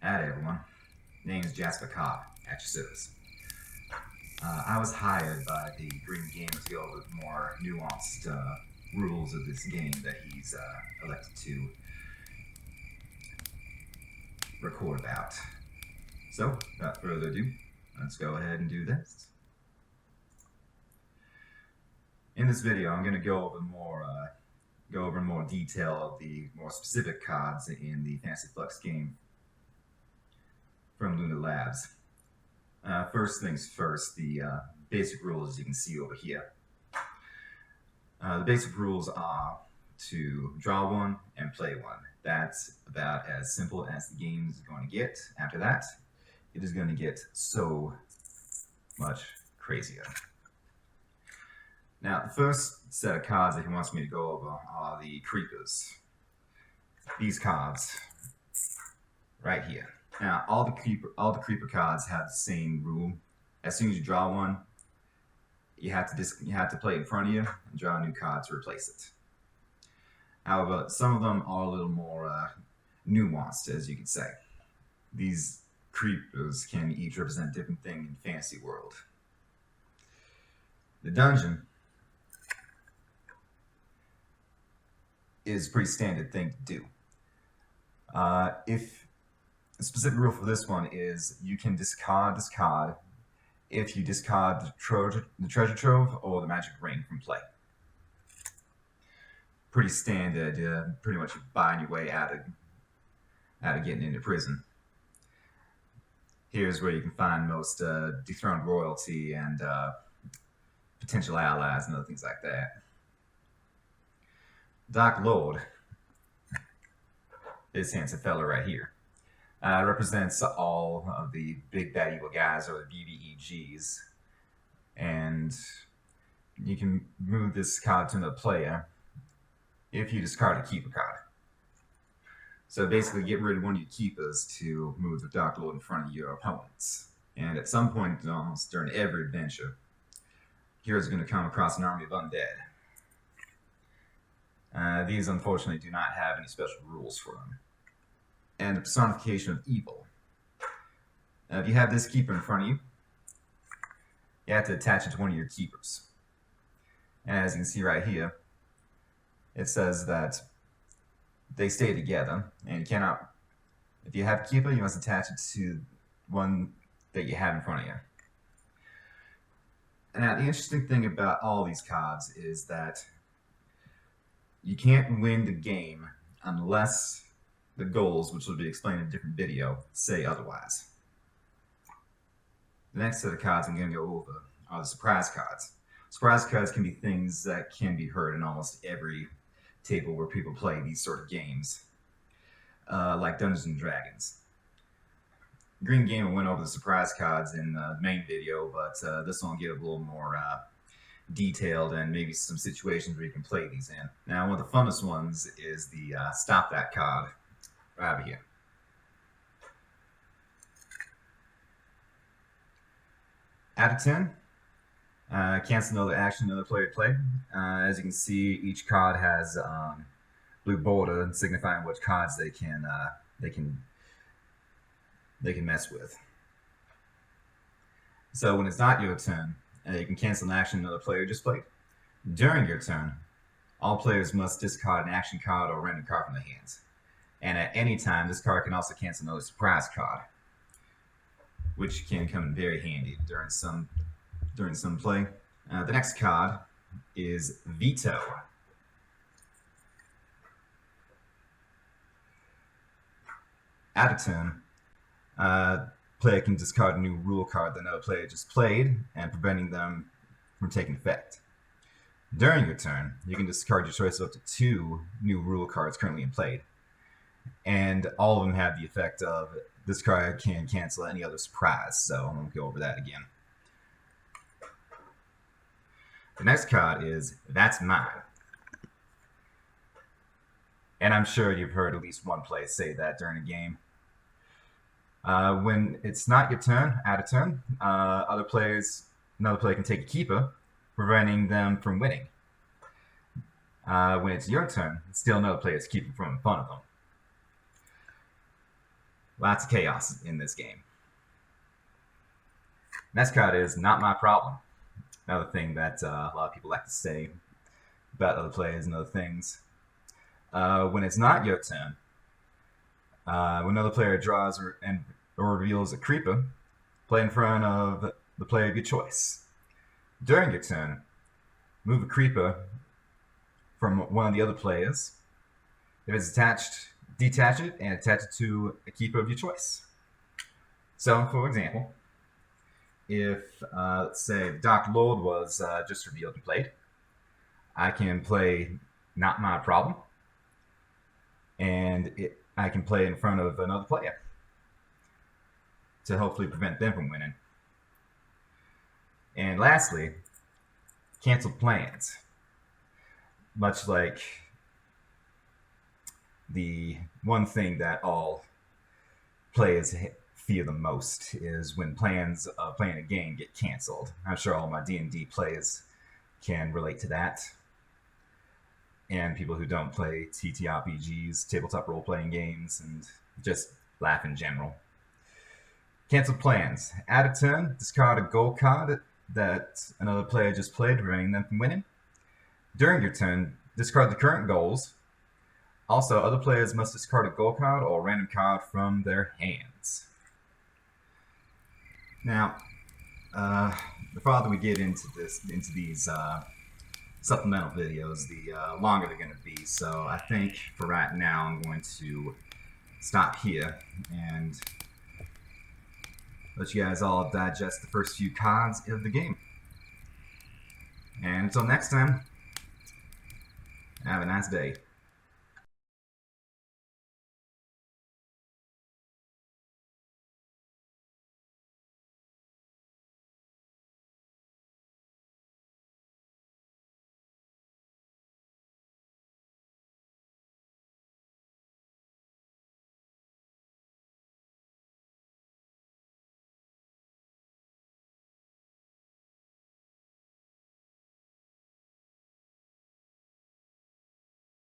Hi everyone, name is Jasper Cobb, at your service. I was hired by the Green Gamer to go over the more nuanced rules of this game that he's elected to record about. So, without further ado, let's go ahead and do this. In this video, I'm going to go over more detail of the more specific cards in the Fantasy Flux game from Luna Labs. First things first, the basic rules you can see over here. The basic rules are to draw one and play one. That's about as simple as the game is going to get. After that, it is going to get so much crazier. Now, the first set of cards that he wants me to go over are the creepers. These cards right here. Now, all the creeper cards have the same rule. As soon as you draw one, you have to play it in front of you and draw a new card to replace it. However, some of them are a little more nuanced, as you could say. These creepers can each represent a different thing in fantasy world. The dungeon is a pretty standard thing to do. If the specific rule for this one is you can discard this card if you discard the treasure trove or the magic ring from play. Pretty standard, pretty much buying your way out of getting into prison. Here's where you can find most dethroned royalty and potential allies and other things like that. Dark Lord, this handsome fella right here, represents all of the big bad evil guys, or the BBEGs, and you can move this card to another player if you discard a keeper card. So basically get rid of one of your keepers to move the Dark Lord in front of your opponents. And at some point almost during every adventure, heroes are going to come across an army of undead. These unfortunately do not have any special rules for them. And the personification of evil. Now, if you have this keeper in front of you, you have to attach it to one of your keepers. And as you can see right here, it says that they stay together, and you cannot, if you have a keeper, you must attach it to one that you have in front of you. And now, the interesting thing about all these cards is that you can't win the game unless the goals, which will be explained in a different video, say otherwise. The next set of cards I'm going to go over are the surprise cards. Surprise cards can be things that can be heard in almost every table where people play these sort of games, like Dungeons and Dragons. Green Gamer went over the surprise cards in the main video, but this one will get a little more detailed and maybe some situations where you can play these in. Now, one of the funnest ones is the Stop That card right over here. Out of 10, cancel another action another player played. As you can see, each card has blue border signifying which cards they can mess with. So when it's not your turn, you can cancel an action another player just played. During your turn, all players must discard an action card or random card from their hands. And at any time, this card can also cancel another surprise card, which can come in very handy during some play. The next card is Veto. Out of turn, player can discard a new rule card that another player just played, and preventing them from taking effect. During your turn, you can discard your choice of up to 2 new rule cards currently in play, and all of them have the effect of this card can cancel any other surprise, so I won't go over that again. The next card is That's Mine. And I'm sure you've heard at least one player say that during a game. When it's not your turn, out of turn, another player can take a keeper, preventing them from winning. When it's your turn, still another player's keeping from in front of them. Lots of chaos in this game. Next card is Not My Problem. Another thing that a lot of people like to say about other players and other things. When it's not your turn, when another player draws or reveals a creeper, play in front of the player of your choice. During your turn, move a creeper from one of the other players. If it's attached, detach it and attach it to a keeper of your choice. So, for example, if, let's say, Dark Lord was just revealed and played, I can play Not My Problem, and I can play in front of another player to hopefully prevent them from winning. And lastly, cancel plans. Much like the one thing that all players fear the most is when plans of playing a game get canceled. I'm sure all my D&D players can relate to that. And people who don't play TTRPGs, tabletop role-playing games, and just laugh in general. Cancel plans. Add a turn, discard a goal card that another player just played, preventing them from winning. During your turn, discard the current goals. Also, other players must discard a goal card or a random card from their hands. Now, the farther we get into these supplemental videos, the longer they're going to be. So I think for right now, I'm going to stop here and let you guys all digest the first few cards of the game. And until next time, have a nice day.